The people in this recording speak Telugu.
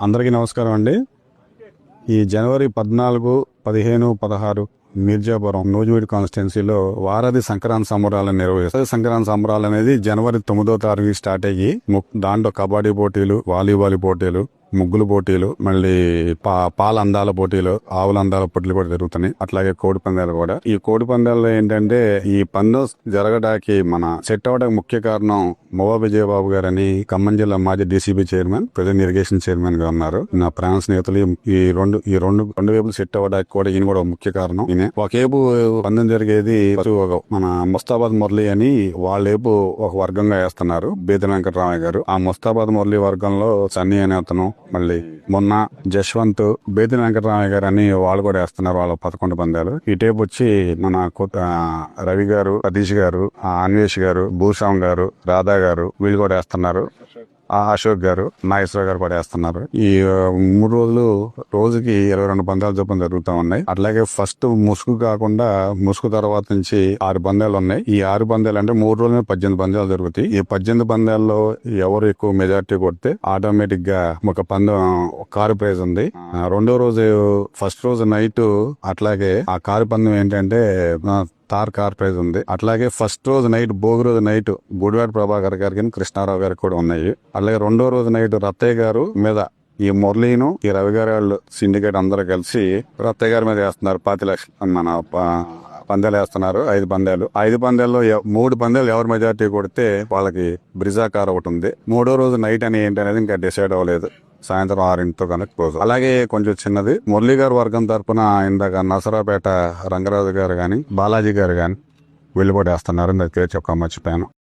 అందరికీ నమస్కారం అండి. ఈ జనవరి 14, 15, 16 మిర్జాపురం నూజివీడు కాన్స్టిట్యున్సీలో వారధి సంక్రాంతి సంబరాలను నిర్వహిస్తారు. సంక్రాంతి సంబరాలు అనేది జనవరి 9వ తారీఖు స్టార్ట్ అయ్యి దాంట్లో కబడ్డీ పోటీలు, వాలీబాల్ పోటీలు, ముగ్గులు పోటీలు, మళ్ళీ పాల అందాల పోటీలు, ఆవుల అందాల పోటీలు కూడా జరుగుతున్నాయి. అట్లాగే కోడి పందాలు కూడా. ఈ కోడి పందాల్లో ఏంటంటే ఈ పందెం జరగడానికి మన సెట్ అవడానికి ముఖ్య కారణం మొవా విజయబాబు గారని ఖమ్మం జిల్లా మాజీ DCB chairman, present irrigation chairman గా ఉన్నారు. నా ప్రాణ స్నేహితులు ఈ రెండు వైపులు సెట్ అవ్వడానికి కూడా ఈయన కూడా ముఖ్య కారణం. ఈయన ఒకేపు పందెం జరిగేది మన ముస్తాబాద్ మురళి అని వాళ్ళేపు ఒక వర్గంగా వేస్తున్నారు బేదన వెంకటరామయ్య గారు. ఆ ముస్తాబాద్ మురళి వర్గంలో సన్నీ అనే అతను, మళ్ళీ మొన్న జశ్వంత్, బేదిన వెంకటరామయ్య గారు అని వాళ్ళు కూడా వేస్తున్నారు. వాళ్ళ 11 పందాలు. ఈ టేపు వచ్చి మన రవి గారు, సతీష్ గారు, అన్వేష్ గారు, భూషాం గారు, రాధా గారు వీళ్ళు కూడా వేస్తున్నారు. అశోక్ గారు, నాగేశ్వర గారు కూడా వేస్తున్నారు. ఈ 3 రోజులు రోజుకి 22 పందాలు చొప్పున జరుగుతూ ఉన్నాయి. అట్లాగే ఫస్ట్ ముసుగు కాకుండా ముసుగు తర్వాత నుంచి 6 పందాలు ఉన్నాయి. ఈ 6 పందాలు అంటే 3 రోజులు 18 పందాలు జరుగుతాయి. ఈ 18 పందాల్లో ఎవరు ఎక్కువ మెజార్టీ కొడితే ఆటోమేటిక్ గా ఒక పందెం కారు ప్రైజ్ ఉంది. రెండో రోజు ఫస్ట్ రోజు నైట్ అట్లాగే ఆ కారు పందెం ఏంటంటే కార్ ప్రైజ్ ఉంది. అట్లాగే ఫస్ట్ రోజు నైట్ భోగి రోజు నైట్ గుడివాడ ప్రభాకర్ గారికి, కృష్ణారావు గారికి కూడా ఉన్నాయి. అలాగే రెండో రోజు నైట్ రత్తయ్య గారు మీద ఈ మురళీను, ఈ రవి గారి వాళ్ళు సిండికేట్ అందరూ కలిసి రత్తయ్య గారి మీద వేస్తున్నారు. 5 లక్షలు మన పందాలు వేస్తున్నారు. 5 పందాలు. 5 పందాల్లో 3 పందాలు ఎవరు మెజార్టీ కొడితే వాళ్ళకి బ్రిజా కార్ ఒకటి ఉంది. మూడో రోజు నైట్ అని ఏంటనేది ఇంకా డిసైడ్ అవ్వలేదు. సాయంత్రం 6 కనుక క్లోజ్. అలాగే కొంచెం చిన్నది మురళీ గారి వర్గం తరఫున ఇందాక నసరాపేట రంగరాజు గారు గాని, బాలాజీ గారు గాని వీళ్ళు కూడా వేస్తున్నారు. పేరు చెప్పక మర్చిపోయాను.